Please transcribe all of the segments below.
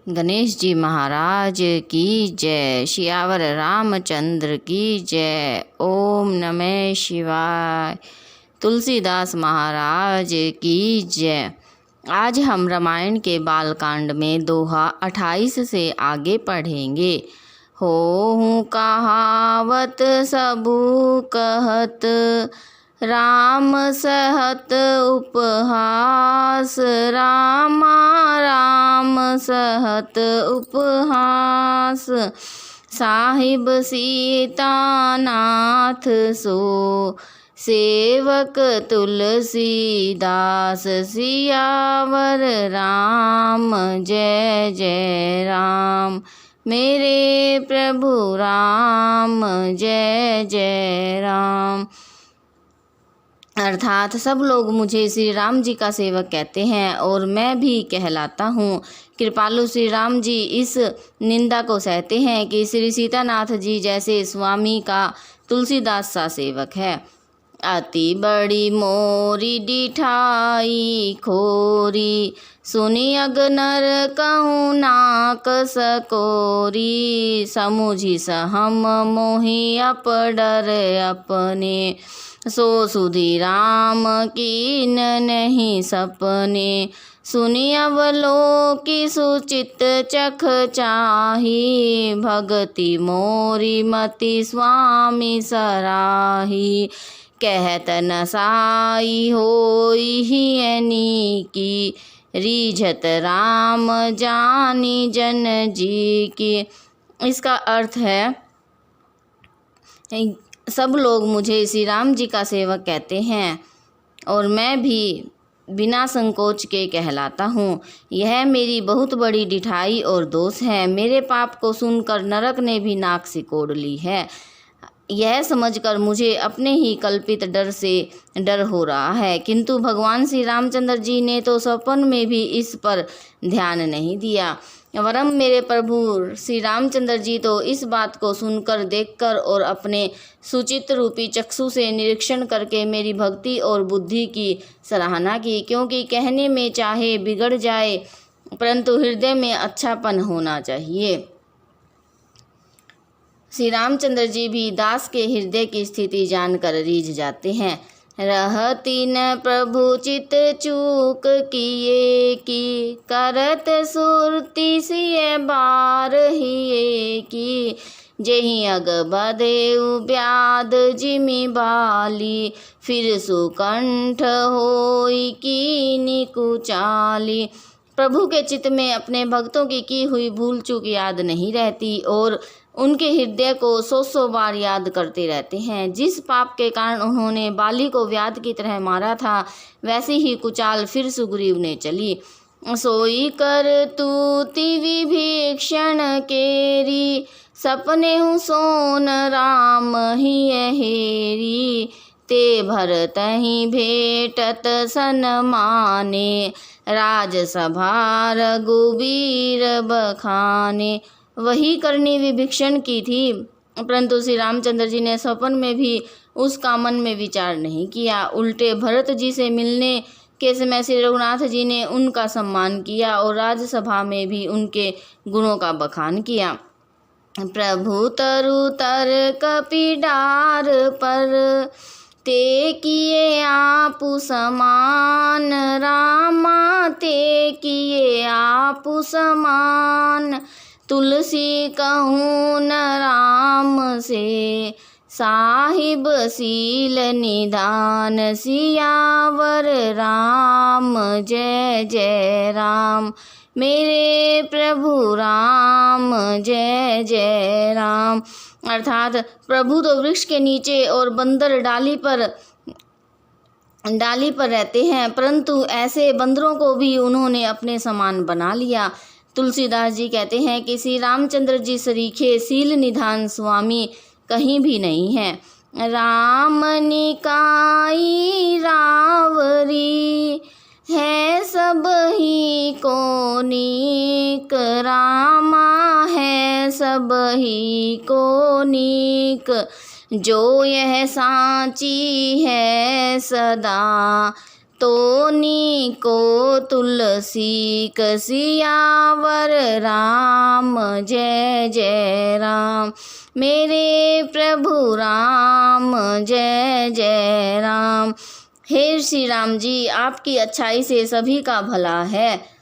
गणेश जी महाराज की जय। सियावर रामचंद्र की जय। ओम नमः शिवाय। तुलसीदास महाराज की जय। आज हम रामायण के बालकांड में दोहा 28 से आगे पढ़ेंगे। होहु कहावत सबु कहत, राम सहत उपहास। रामा राम सहत उपहास। साहिब सीतानाथ सो, सेवक तुलसीदास। सियावर राम जय जय राम, मेरे प्रभु राम जय जय राम। अर्थात सब लोग मुझे श्री राम जी का सेवक कहते हैं और मैं भी कहलाता हूँ। कृपालु श्री राम जी इस निंदा को सहते हैं कि श्री सीतानाथ जी जैसे स्वामी का तुलसीदास सा सेवक है। अति बड़ी मोरी डिठाई खोरी, सुनी अगनर कहूँ नाक सकोरी। समुझी सहम मोहि अपडर अपने, सो सुधी राम कीन नहीं सपने। सुनी अवलोकी सुचित चख चाही, भगति मोरी मति स्वामी सराही। कहत न साई होई हियनी की, रीझत राम जानी जन जी की। इसका अर्थ है सब लोग मुझे श्री राम जी का सेवक कहते हैं और मैं भी बिना संकोच के कहलाता हूँ। यह मेरी बहुत बड़ी डिठाई और दोष है। मेरे पाप को सुनकर नरक ने भी नाक सिकोड़ ली है। यह समझकर मुझे अपने ही कल्पित डर से डर हो रहा है, किंतु भगवान श्री रामचंद्र जी ने तो स्वप्न में भी इस पर ध्यान नहीं दिया। वरम मेरे प्रभु श्री रामचंद्र जी तो इस बात को सुनकर, देखकर और अपने सुचित रूपी चक्षु से निरीक्षण करके मेरी भक्ति और बुद्धि की सराहना की, क्योंकि कहने में चाहे बिगड़ जाए परंतु हृदय में अच्छापन होना चाहिए। श्री रामचंद्र जी भी दास के हृदय की स्थिति जानकर रीझ जाते हैं। रहती न प्रभु चित चूक किए की, करत सुरती सिय बार हिए की। जेहि अग बधेउ ब्याद जिमि बाली, फिर सुकंठ होई कीनी कुचाली। प्रभु के चित्त में अपने भक्तों की हुई भूल चूक याद नहीं रहती और उनके हृदय को 100 बार याद करते रहते हैं। जिस पाप के कारण उन्होंने बाली को व्याध की तरह मारा था, वैसी ही कुचाल फिर सुग्रीव ने चली। सोई कर तूति विभीषण केरी, सपने हूँ सोन राम ही हेरी। ते भरत ही भेटत सन्माने, राजसभा रघुबीर बखाने। वही करनी विभीषण की थी, परंतु श्री रामचंद्र जी ने स्वप्न में भी उसका मन में विचार नहीं किया। उल्टे भरत जी से मिलने के समय श्री रघुनाथ जी ने उनका सम्मान किया और राज्यसभा में भी उनके गुणों का बखान किया। प्रभु तरु तर कपिडार पर, ते किए आपु समान। रामा ते किए आपु समान, तुलसी कहूँ न राम से। साहिब सील निधान, सियावर राम जय जय राम, मेरे प्रभु राम जय जय राम। अर्थात प्रभु तो वृक्ष के नीचे और बंदर डाली पर रहते हैं, परंतु ऐसे बंदरों को भी उन्होंने अपने समान बना लिया। तुलसीदास जी कहते हैं कि श्री रामचंद्र जी सरीखे सील निधान स्वामी कहीं भी नहीं है। राम निकाई रावरी, है सब ही को नीक। रामा है सब ही को नीक, जो यह सांची है सदा। तोनी को तुलसी कसियावर राम जय जय राम। मेरे प्रभु राम जय जय राम। हे श्री राम जी, आपकी अच्छाई से सभी का भला है।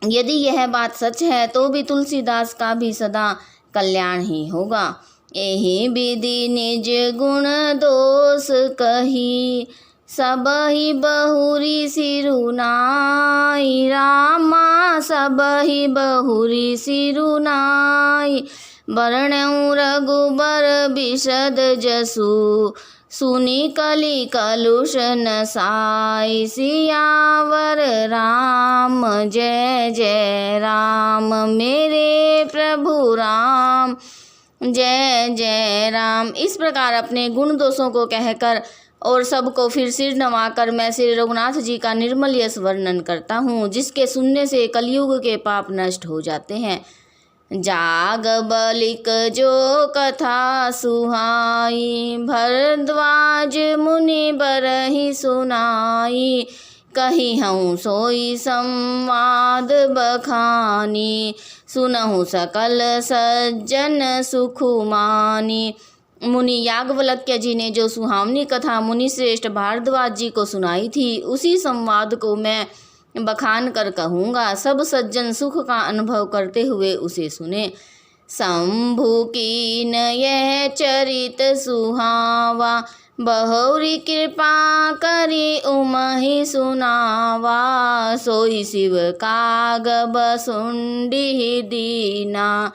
यदि यह बात सच है तो भी तुलसीदास का भी सदा कल्याण ही होगा। यही विधि निज गुण दोष कही, सबहि बहुरी सिरुनाई रामा, सबहि बहुरी सिरुनाई। वर्णऊ रघुबर बिशद जसु, सुनी कली कलुष नसाई। सियावर राम जय जय राम। मेरे प्रभु राम जय जय राम। इस प्रकार अपने गुण दोषों को कहकर और सबको फिर सिर नवाकर मैं श्री रघुनाथ जी का निर्मल यश वर्णन करता हूँ, जिसके सुनने से कलयुग के पाप नष्ट हो जाते हैं। जाग बलिक जो कथा सुहाई, भरद्वाज मुनि बरहि सुनाई। कही हूँ सोई संवाद बखानी, सुनहु सकल सज्जन सुखुमानी। मुनि याज्ञवल्क्य जी ने जो सुहावनी कथा मुनि श्रेष्ठ भारद्वाज जी को सुनाई थी, उसी संवाद को मैं बखान कर कहूँगा। सब सज्जन सुख का अनुभव करते हुए उसे सुने। शंभु कीन यह चरित सुहावा, बहुरी कृपा करी उमहि सुनावा। सोई शिव काग बसुंडी दीना,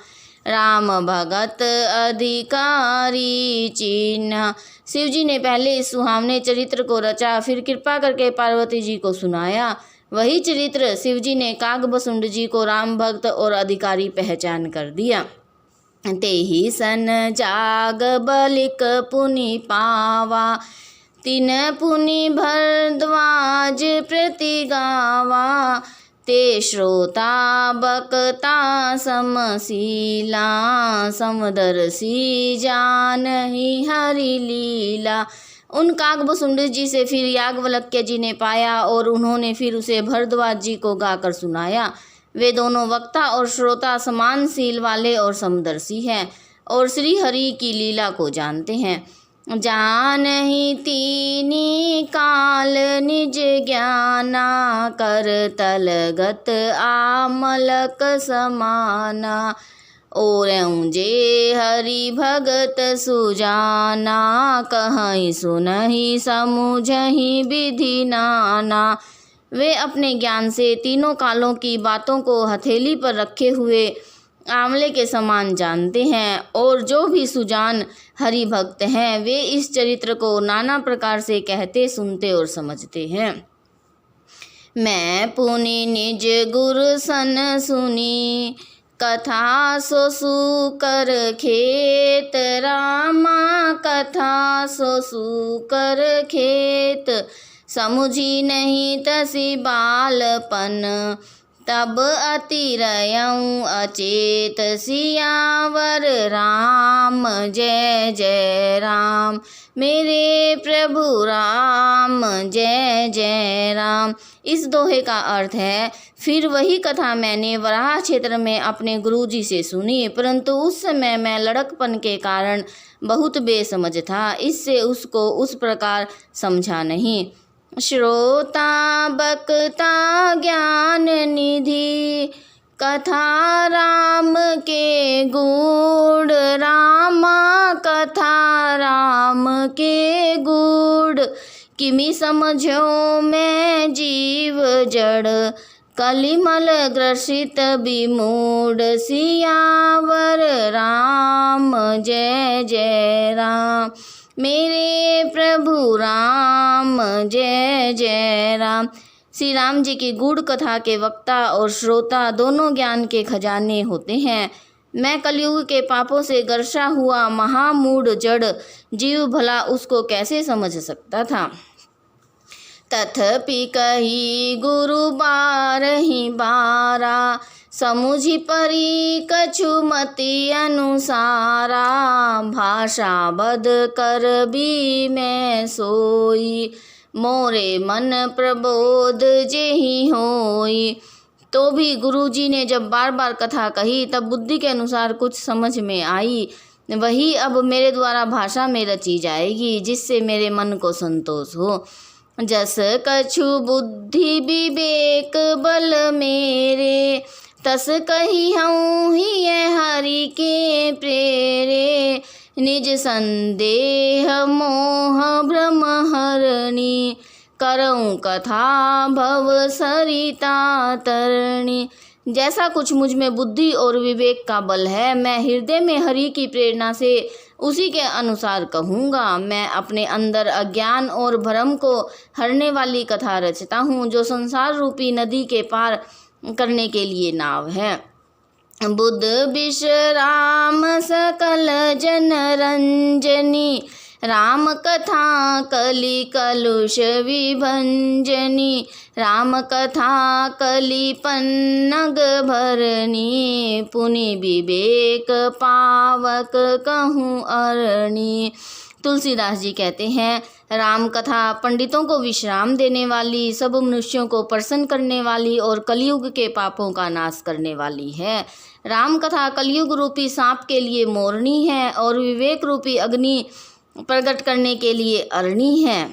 राम भगत अधिकारी चिन्ह। शिव जी ने पहले इस सुहावने चरित्र को रचा, फिर कृपा करके पार्वती जी को सुनाया। वही चरित्र शिव जी ने कागभसुंड जी को राम भक्त और अधिकारी पहचान कर दिया। तेहि सन जाग बलिक पुनि पावा, तिन पुनि भरद्वाज प्रति गावा। ते श्रोता बकता समशीला, समदर्शी जानहि हरि लीला। उन कागभसुंड जी से फिर याज्ञवल्क्य जी ने पाया और उन्होंने फिर उसे भरद्वाज जी को गाकर सुनाया। वे दोनों वक्ता और श्रोता समानशील वाले और समदर्शी हैं और श्री हरि की लीला को जानते हैं। जानहि तीनी काल निज ज्ञाना, कर तलगत आमलक समाना। और जे हरि भगत सुजाना, कहीं सुनहि समुझहि विधि नाना। वे अपने ज्ञान से तीनों कालों की बातों को हथेली पर रखे हुए आंवले के समान जानते हैं, और जो भी सुजान हरि भक्त हैं वे इस चरित्र को नाना प्रकार से कहते, सुनते और समझते हैं। मैं पुनि निज गुरु सन सुनी, कथा सो सुकर खेत रामा, कथा सो सुकर खेत। समुझी नहीं तसी बालपन, तब अति रयऊँ अचेत। सियावर राम जय जय राम। मेरे प्रभु राम जय जय राम। इस दोहे का अर्थ है, फिर वही कथा मैंने वराह क्षेत्र में अपने गुरुजी से सुनी, परंतु उस समय मैं लड़कपन के कारण बहुत बेसमझ था, इससे उसको उस प्रकार समझा नहीं। श्रोता बक्ता ज्ञान निधि, कथा राम के गुण रामा, कथा राम के गुण। किमि समझो मैं जीव जड़, कलिमल ग्रसित विमूढ़। सियावर राम जय जय राम। मेरे प्रभु राम जय जय राम। श्री राम जी की गूढ़ कथा के वक्ता और श्रोता दोनों ज्ञान के खजाने होते हैं। मैं कलयुग के पापों से गर्षा हुआ महामूढ़ जड़ जीव भला उसको कैसे समझ सकता था। तथापि कही गुरु बारहि बारा, समुझि परी कछु मति अनुसारा। भाषा बद कर भी मैं सोई, मोरे मन प्रबोध जेहि होई। तो भी गुरुजी ने जब बार बार कथा कही तब बुद्धि के अनुसार कुछ समझ में आई, वही अब मेरे द्वारा भाषा में रची जाएगी, जिससे मेरे मन को संतोष हो। जस कछु बुद्धि विवेक बल मेरे, तस कही हूँ ही हरि के प्रेरे। निज संदेह मोह भ्रम हरणी, करऊँ कथा भव सरिता तरणी। जैसा कुछ मुझ में बुद्धि और विवेक का बल है, मैं हृदय में हरि की प्रेरणा से उसी के अनुसार कहूँगा। मैं अपने अंदर अज्ञान और भ्रम को हरने वाली कथा रचता हूँ, जो संसार रूपी नदी के पार करने के लिए नाव है। बुद्ध विश्राम सकल जन रंजनी, राम कथा कलि कलुष विभंजनी। राम कथा कलि पन्नग भरनी, पुनि विवेक पावक कहूँ अरणी। तुलसीदास जी कहते हैं, राम कथा पंडितों को विश्राम देने वाली, सब मनुष्यों को प्रसन्न करने वाली और कलयुग के पापों का नाश करने वाली है। राम कथा कलयुग रूपी सांप के लिए मोरनी है और विवेक रूपी अग्नि प्रकट करने के लिए अरणी है।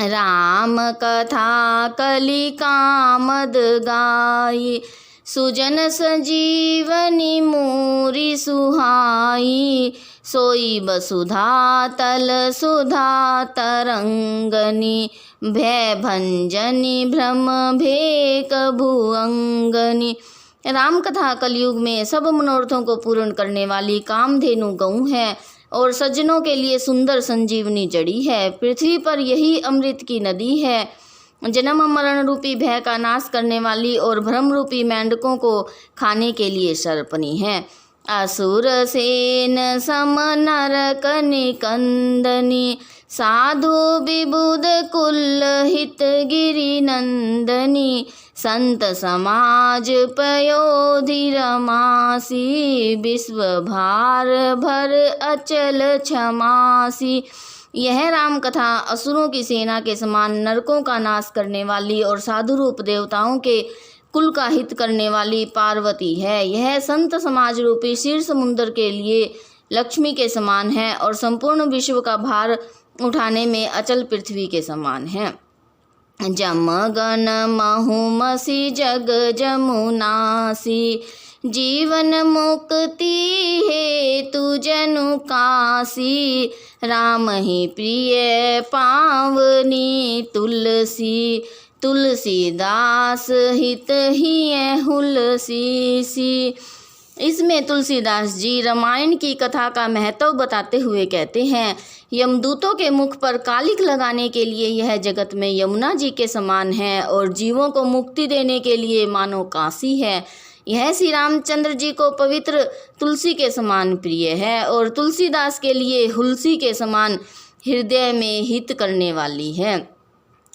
राम कथा कलि कामद गाई, सुजन संजीवनी मूरी सुहाई। सोई वसुधा तल सुधा तरंगनी, भय भंजनी भ्रम भेक भुअंगनी। राम कथा कलयुग में सब मनोरथों को पूर्ण करने वाली कामधेनु गऊ है और सज्जनों के लिए सुंदर संजीवनी जड़ी है। पृथ्वी पर यही अमृत की नदी है, जन्म मरण रूपी भय का नाश करने वाली और भ्रम रूपी मेंढकों को खाने के लिए सर्पनी है। असुर सेन सम नरक निकंदनी, साधु विबुध कुल हित गिरि नंदनी। संत समाज पयोधि रमासी, विश्व भार भर अचल क्षमासी। यह राम कथा असुरों की सेना के समान नरकों का नाश करने वाली और साधु रूप देवताओं के कुल का हित करने वाली पार्वती है। यह संत समाज रूपी क्षीर समुद्र के लिए लक्ष्मी के समान है और संपूर्ण विश्व का भार उठाने में अचल पृथ्वी के समान है। जम गण महुमसी जग जमुनासी, जीवन मुक्ति हेतु जनु कासी। राम ही प्रिय पावनी तुलसी, तुलसीदास हित ही हुलसी। इसमें तुलसीदास जी रामायण की कथा का महत्व बताते हुए कहते हैं, यमदूतों के मुख पर कालिक लगाने के लिए यह जगत में यमुना जी के समान है और जीवों को मुक्ति देने के लिए मानो काशी है। यह श्री रामचंद्र जी को पवित्र तुलसी के समान प्रिय है और तुलसीदास के लिए हुलसी के समान हृदय में हित करने वाली है।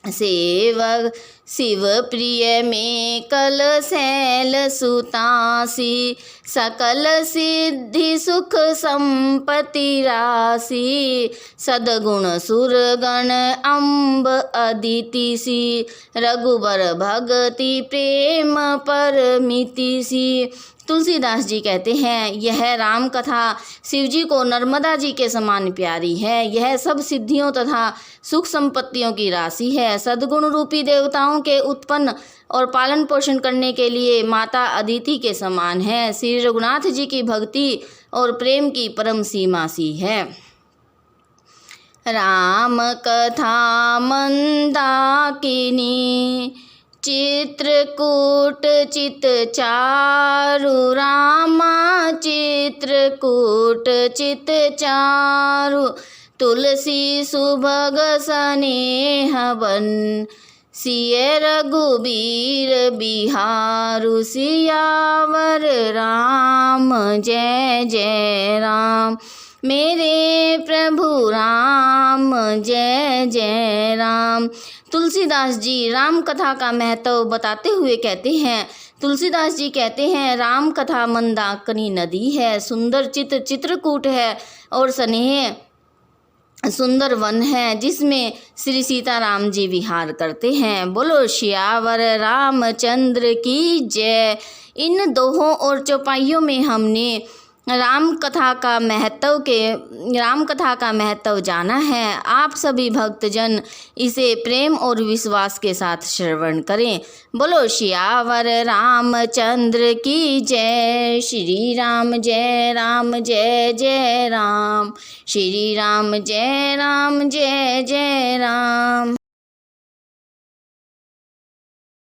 सेवक शिव प्रिय में कल शैल सुतासी, सकल सिद्धि सुख संपत्ति राशि। सदगुण सुरगण अम्ब अदिति सी, रघुबर भगति प्रेम परमिति सी। तुलसीदास जी कहते हैं, यह राम कथा शिव जी को नर्मदा जी के समान प्यारी है। यह सब सिद्धियों तथा सुख संपत्तियों की राशि है। सद्गुण रूपी देवताओं के उत्पन्न और पालन पोषण करने के लिए माता अदिति के समान है। श्री रघुनाथ जी की भक्ति और प्रेम की परम सीमा सी है। राम कथा मंदाकिनी, चित्रकूट चित चारु। रामा चित्रकूट चित चारु, तुलसी सुभग स्नेह बन। सिय रघुबीर बिहारु, सियावर राम जय जय राम। मेरे प्रभु राम जय जय राम। तुलसीदास जी राम कथा का महत्व बताते हुए कहते हैं, तुलसीदास जी कहते हैं, राम कथा मंदाकिनी नदी है, सुंदर चित्रकूट है और स्नेह सुंदर वन है जिसमें श्री सीताराम जी विहार करते हैं। बोलो सियावर रामचंद्र की जय। इन दोहों और चौपाइयों में हमने राम कथा का महत्व जाना है। आप सभी भक्तजन इसे प्रेम और विश्वास के साथ श्रवण करें। बोलो सियावर रामचंद्र की जय। श्री राम जय जय राम। श्री राम जय जय राम।